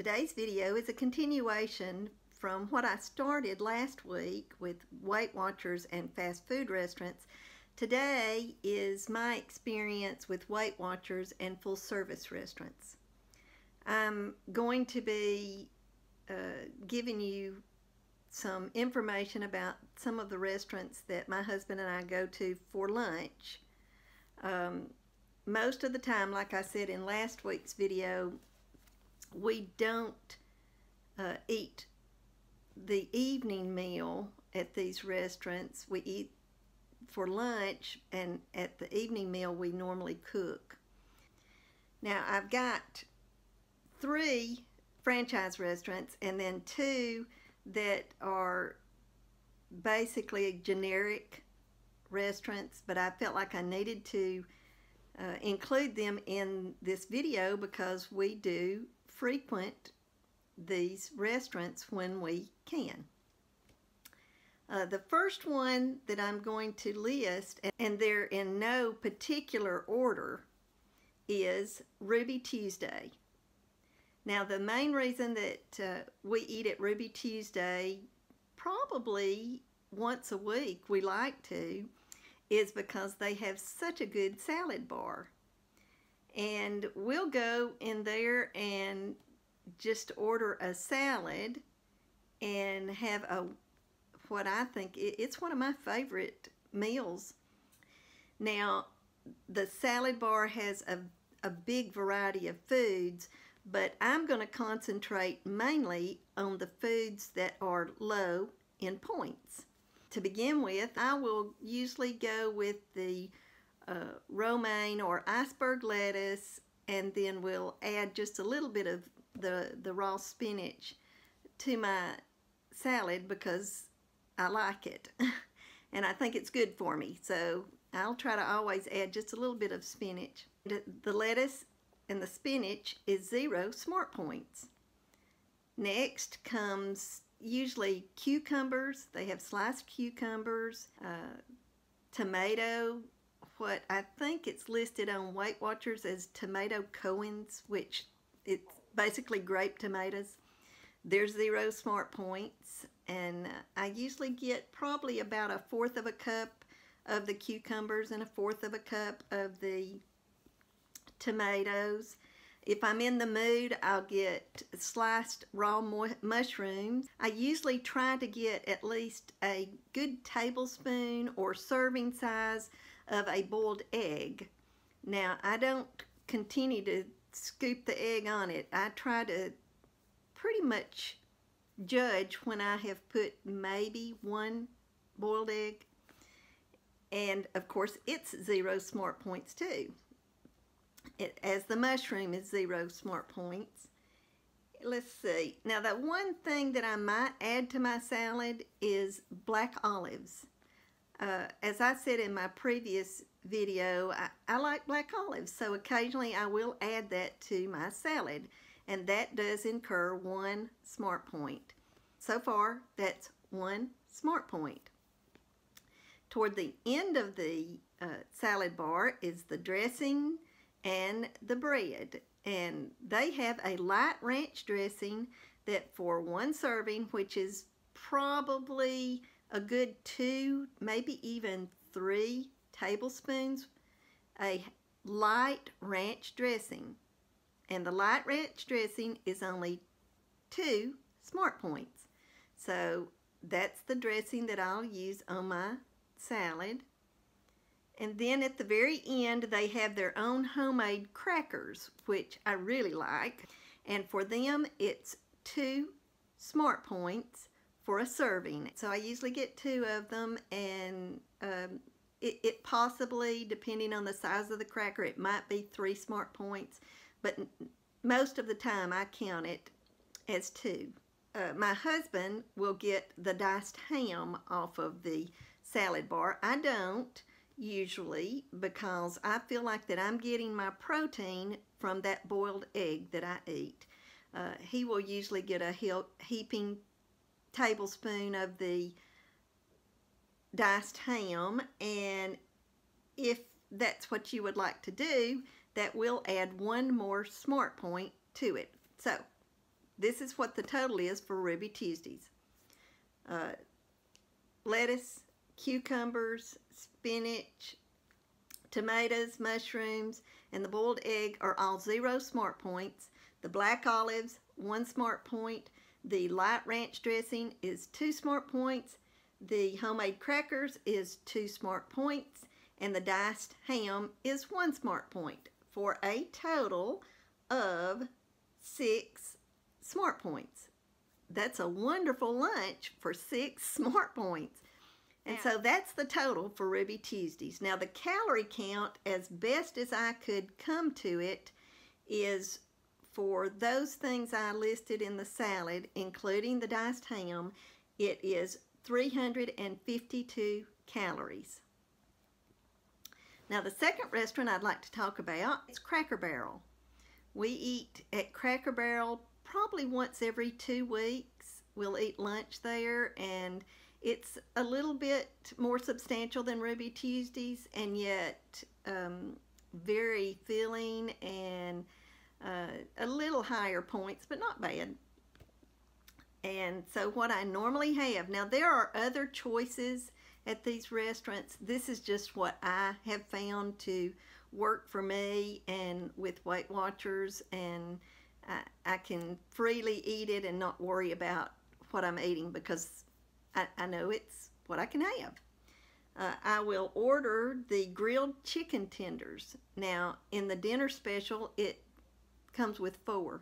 Today's video is a continuation from what I started last week with Weight Watchers and fast food restaurants. Today is my experience with Weight Watchers and full service restaurants. I'm going to be giving you some information about some of the restaurants that my husband and I go to for lunch. Most of the time, like I said in last week's video, we don't eat the evening meal at these restaurants. We eat for lunch, and at the evening meal we normally cook. Now I've got 3 franchise restaurants and then 2 that are basically generic restaurants, but I felt like I needed to include them in this video because we do frequent these restaurants when we can. The first one that I'm going to list, and they're in no particular order, is Ruby Tuesday. Now the main reason that we eat at Ruby Tuesday probably once a week, we like to, is because they have such a good salad bar. And we'll go in there and just order a salad and have what I think it's one of my favorite meals. Now the salad bar has a big variety of foods, but I'm going to concentrate mainly on the foods that are low in points. To begin with, I will usually go with the romaine or iceberg lettuce, and then we'll add just a little bit of the raw spinach to my salad because I like it and I think it's good for me, so I'll try to always add just a little bit of spinach. The lettuce and the spinach is 0 smart points. Next comes usually cucumbers. They have sliced cucumbers, tomato, what I think it's listed on Weight Watchers as tomato Cohens, which it's basically grape tomatoes. They're 0 smart points, and I usually get probably about 1/4 of a cup of the cucumbers and 1/4 of a cup of the tomatoes. If I'm in the mood, I'll get sliced raw mushrooms. I usually try to get at least a good tablespoon or serving size of a boiled egg. Now, I don't continue to scoop the egg on it. I try to pretty much judge when I have put maybe 1 boiled egg. And of course, it's 0 smart points too, as the mushroom is 0 smart points. Let's see. Now, the one thing that I might add to my salad is black olives. As I said in my previous video, I like black olives, so occasionally I will add that to my salad, and that does incur 1 smart point. So far, that's 1 smart point. Toward the end of the salad bar is the dressing and the bread, and they have a light ranch dressing that for 1 serving, which is probably a good 2, maybe even 3 tablespoons, a light ranch dressing, and the light ranch dressing is only 2 smart points. So that's the dressing that I'll use on my salad. And then at the very end, they have their own homemade crackers, which I really like. And for them, it's 2 smart points for a serving. So I usually get 2 of them, and it possibly, depending on the size of the cracker, it might be 3 smart points. But most of the time, I count it as 2. My husband will get the diced ham off of the salad bar. I don't usually, because I feel like that I'm getting my protein from that boiled egg that I eat. He will usually get a heaping tablespoon of the diced ham, and if that's what you would like to do, that will add 1 more smart point to it. So this is what the total is for Ruby Tuesdays. Lettuce, cucumbers, spinach, tomatoes, mushrooms, and the boiled egg are all 0 smart points. The black olives, 1 smart point. The light ranch dressing is 2 smart points. The homemade crackers is 2 smart points. And the diced ham is 1 smart point, for a total of 6 smart points. That's a wonderful lunch for 6 smart points. And so that's the total for Ruby Tuesdays. Now the calorie count, as best as I could come to it, is for those things I listed in the salad, including the diced ham, it is 352 calories. Now the second restaurant I'd like to talk about is Cracker Barrel. We eat at Cracker Barrel probably once every 2 weeks. We'll eat lunch there, and it's a little bit more substantial than Ruby Tuesdays, and yet very filling and a little higher points, but not bad. And so what I normally have, now there are other choices at these restaurants. This is just what I have found to work for me and with Weight Watchers, and I can freely eat it and not worry about what I'm eating because I know it's what I can have. I will order the grilled chicken tenders. Now, in the dinner special, it comes with 4.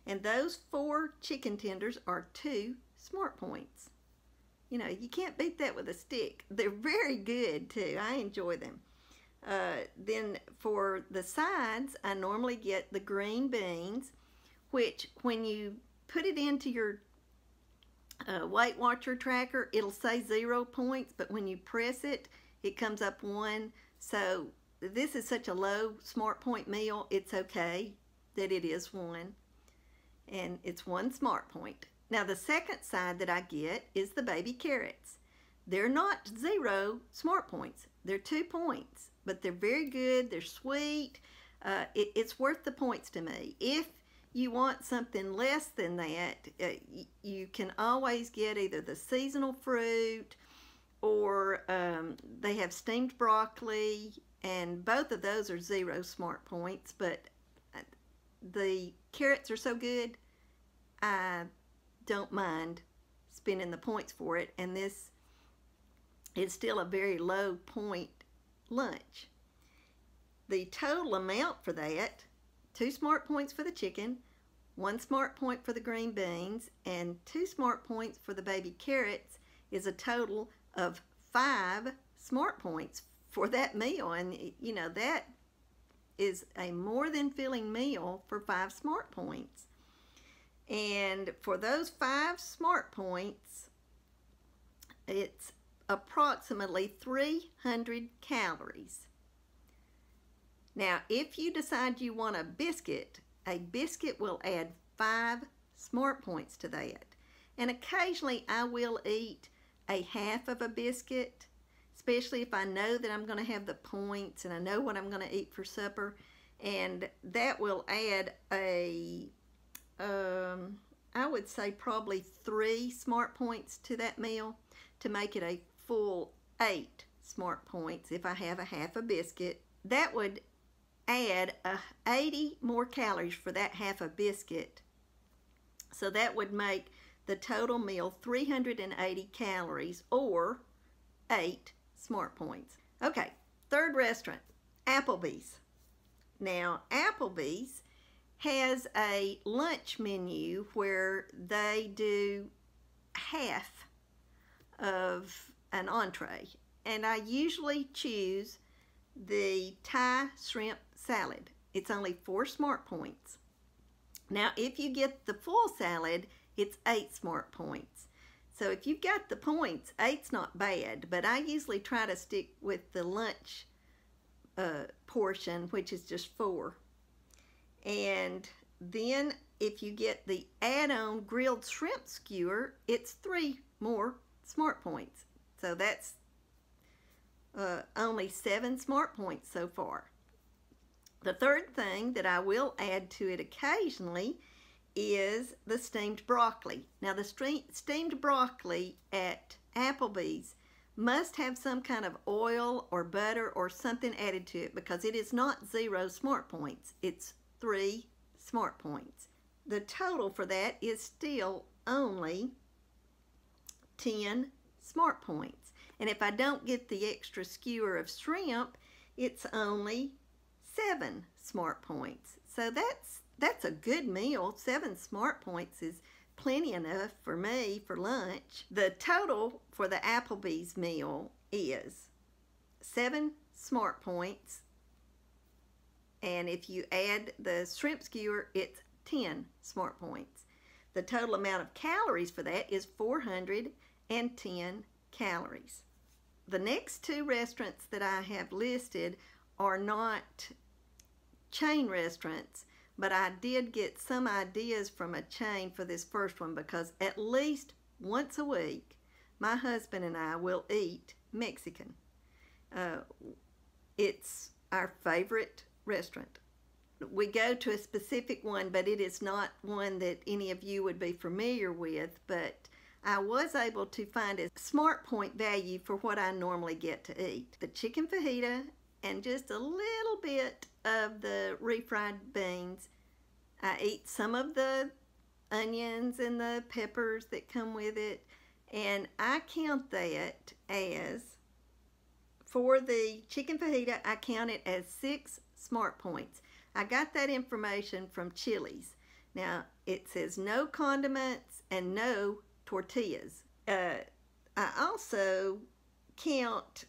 And those 4 chicken tenders are 2 smart points. You know, you can't beat that with a stick. They're very good, too. I enjoy them. Then for the sides, I normally get the green beans, which when you put it into your Weight Watcher tracker, it'll say 0 points, but when you press it, it comes up 1. So this is such a low smart point meal, it's okay that it is 1. And it's 1 smart point. Now the second side that I get is the baby carrots. They're not 0 smart points. They're 2 points, but they're very good. They're sweet. It's worth the points to me. If you want something less than that, you can always get either the seasonal fruit or they have steamed broccoli, and both of those are 0 smart points, but the carrots are so good, I don't mind spending the points for it, and this is still a very low point lunch. The total amount for that, 2 smart points for the chicken, 1 smart point for the green beans, and 2 smart points for the baby carrots, is a total of 5 smart points for that meal. And you know, that is a more than filling meal for 5 smart points. And for those 5 smart points, it's approximately 300 calories. Now, if you decide you want a biscuit will add 5 smart points to that. And occasionally I will eat a half of a biscuit, especially if I know that I'm going to have the points and I know what I'm going to eat for supper. And that will add I would say probably 3 smart points to that meal to make it a full 8 smart points if I have a half a biscuit. That would add 80 more calories for that half a biscuit. So that would make the total meal 380 calories or 8 smart points. Okay, third restaurant, Applebee's. Now, Applebee's has a lunch menu where they do half of an entree, and I usually choose the Thai shrimp salad. It's only 4 smart points. Now, if you get the full salad, it's 8 smart points. So if you've got the points, 8's not bad, but I usually try to stick with the lunch portion, which is just 4. And then if you get the add-on grilled shrimp skewer, it's 3 more smart points. So that's only 7 smart points so far. The third thing that I will add to it occasionally is the steamed broccoli. Now the steamed broccoli at Applebee's must have some kind of oil or butter or something added to it, because it is not 0 smart points. It's 3 smart points. The total for that is still only 10 smart points. And if I don't get the extra skewer of shrimp, it's only 7 smart points. So that's a good meal. 7 smart points is plenty enough for me for lunch. The total for the Applebee's meal is 7 smart points, and if you add the shrimp skewer, it's 10 smart points. The total amount of calories for that is 410 calories. The next 2 restaurants that I have listed are not chain restaurants, but I did get some ideas from a chain for this first one, because at least once a week, my husband and I will eat Mexican. It's our favorite restaurant. We go to a specific one, but it is not one that any of you would be familiar with, but I was able to find a smart point value for what I normally get to eat. The chicken fajita and just a little bit of the refried beans. I eat some of the onions and the peppers that come with it, and I count that as, for the chicken fajita, I count it as 6 smart points. I got that information from Chili's. Now, it says no condiments and no tortillas. I also count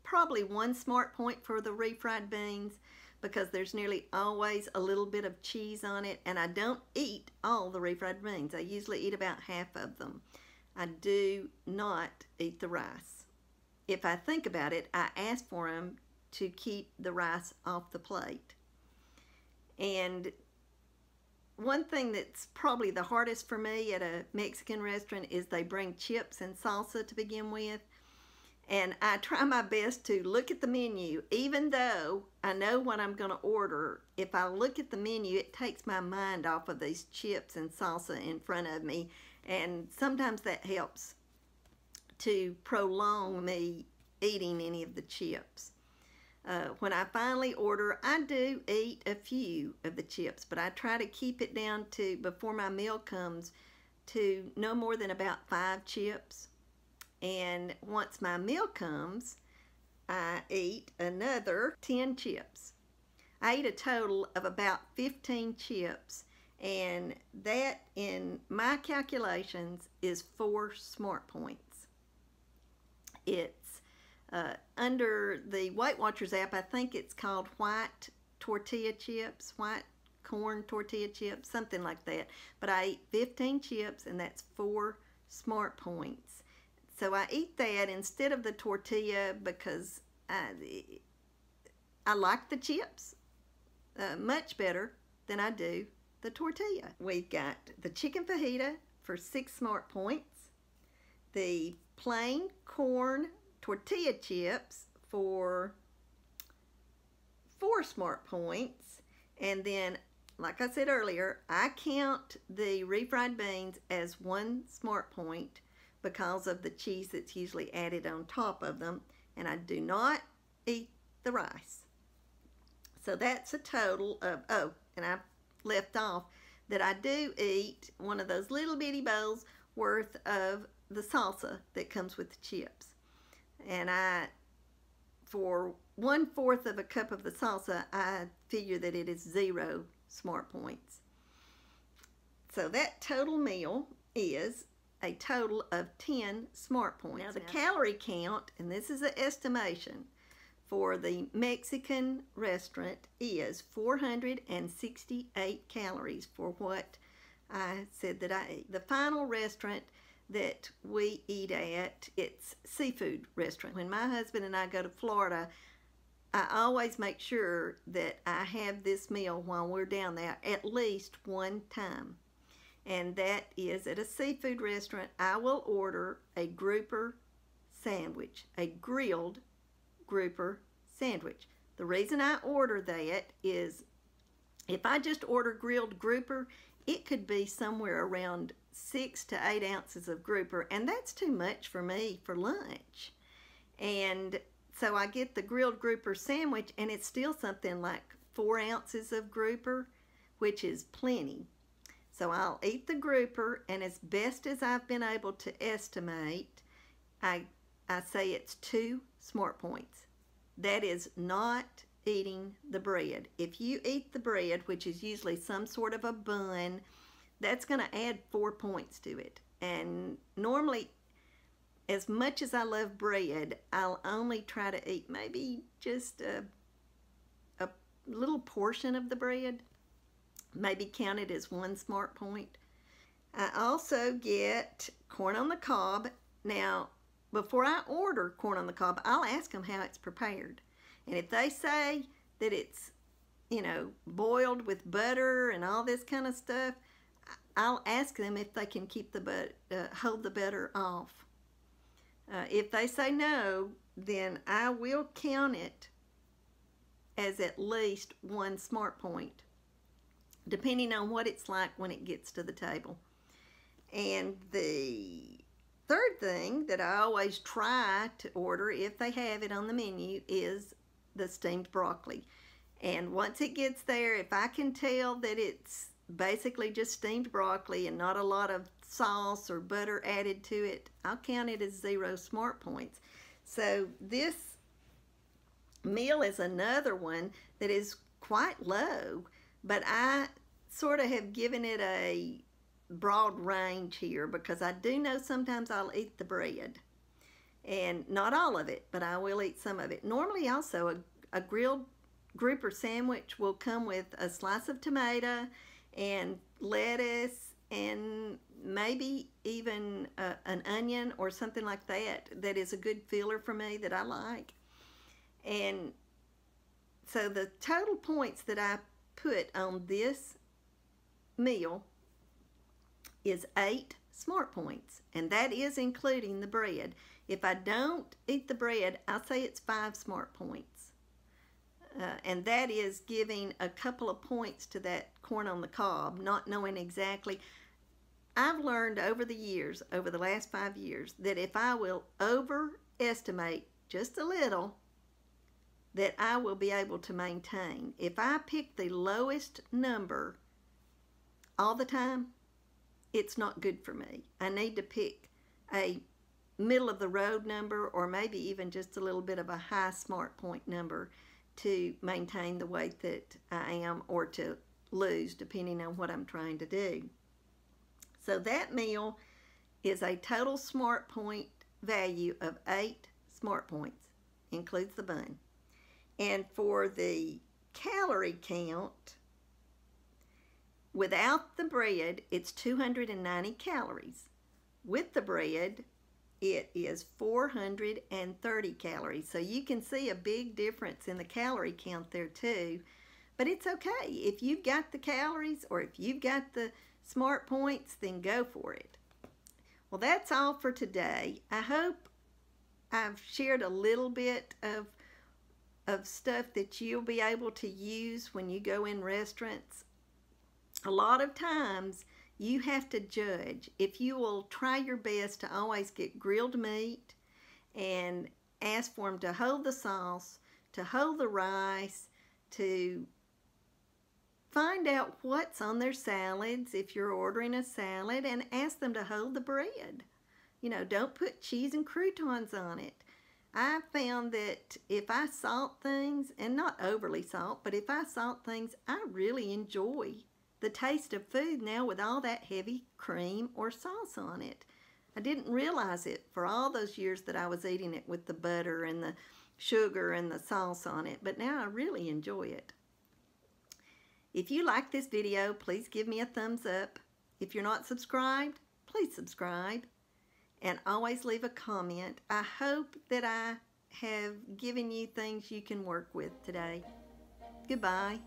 probably 1 smart point for the refried beans, because there's nearly always a little bit of cheese on it, and I don't eat all the refried beans. I usually eat about half of them. I do not eat the rice. If I think about it, I ask for them to keep the rice off the plate. And one thing that's probably the hardest for me at a Mexican restaurant is they bring chips and salsa to begin with. And I try my best to look at the menu, even though I know what I'm going to order. If I look at the menu, it takes my mind off of these chips and salsa in front of me. And sometimes that helps to prolong me eating any of the chips. When I finally order, I do eat a few of the chips, but I try to keep it down to, before my meal comes, to no more than about 5 chips. And once my meal comes, I eat another 10 chips. I eat a total of about 15 chips, and that, in my calculations, is 4 smart points. It's under the Weight Watchers app, I think it's called white tortilla chips, white corn tortilla chips, something like that. But I eat 15 chips, and that's 4 smart points. So I eat that instead of the tortilla, because I like the chips much better than I do the tortilla. We've got the chicken fajita for 6 smart points, the plain corn tortilla chips for 4 smart points, and then, like I said earlier, I count the refried beans as 1 smart point because of the cheese that's usually added on top of them, and I do not eat the rice. So that's a total of, oh, and I left off that I do eat one of those little bitty bowls worth of the salsa that comes with the chips. And for 1/4 of a cup of the salsa, I figure that it is 0 smart points. So that total meal is a total of 10 smart points. Now the calorie count, and this is an estimation, for the Mexican restaurant is 468 calories for what I said that I eat. The final restaurant that we eat at, it's seafood restaurant. When my husband and I go to Florida, I always make sure that I have this meal while we're down there at least 1 time. And that is at a seafood restaurant. I will order a grouper sandwich, a grilled grouper sandwich. The reason I order that is If I just order grilled grouper, it could be somewhere around 6 to 8 ounces of grouper, and that's too much for me for lunch. And so I get the grilled grouper sandwich, and it's still something like 4 ounces of grouper, which is plenty. So I'll eat the grouper, and as best as I've been able to estimate, I say it's 2 smart points. That is not eating the bread. If you eat the bread, which is usually some sort of a bun, that's going to add 4 points to it. And normally, as much as I love bread, I'll only try to eat maybe just a little portion of the bread. Maybe count it as 1 smart point. I also get corn on the cob. Now, before I order corn on the cob, I'll ask them how it's prepared. And if they say that it's, boiled with butter and all this kind of stuff, I'll ask them if they can keep hold the butter off. If they say no, then I will count it as at least 1 smart point, depending on what it's like when it gets to the table. And the third thing that I always try to order, if they have it on the menu, is the steamed broccoli. And once it gets there, if I can tell that it's basically just steamed broccoli and not a lot of sauce or butter added to it, I'll count it as 0 smart points. So this meal is another one that is quite low, but I sort of have given it a broad range here because I do know sometimes I'll eat the bread. And not all of it, but I will eat some of it. Normally also a grilled grouper sandwich will come with a slice of tomato and lettuce and maybe even an onion or something like that. That is a good filler for me that I like. And so the total points that I put on this meal is 8 smart points, and that is including the bread. If I don't eat the bread, I'll say it's 5 smart points. And that is giving a couple of points to that corn on the cob, not knowing exactly. I've learned over the years, over the last 5 years, that if I will overestimate just a little, that I will be able to maintain. If I pick the lowest number all the time, it's not good for me. I need to pick a middle of the road number, or maybe even just a little bit of a high smart point number to maintain the weight that I am, or to lose, depending on what I'm trying to do. So that meal is a total smart point value of 8 smart points, includes the bun. And for the calorie count, without the bread, it's 290 calories. With the bread, it is 430 calories. So you can see a big difference in the calorie count there too. But it's okay. If you've got the calories or if you've got the smart points, then go for it. Well, that's all for today. I hope I've shared a little bit of stuff that you'll be able to use when you go in restaurants. A lot of times you have to judge. If you will try your best to always get grilled meat and ask for them to hold the sauce, to hold the rice, to find out what's on their salads if you're ordering a salad, and ask them to hold the bread. Don't put cheese and croutons on it. I found that if I salt things, and not overly salt, but if I salt things, I really enjoy the taste of food now with all that heavy cream or sauce on it. I didn't realize it for all those years that I was eating it with the butter and the sugar and the sauce on it, but now I really enjoy it. If you like this video, please give me a thumbs up. If you're not subscribed, please subscribe, and always leave a comment. I hope that I have given you things you can work with today. Goodbye.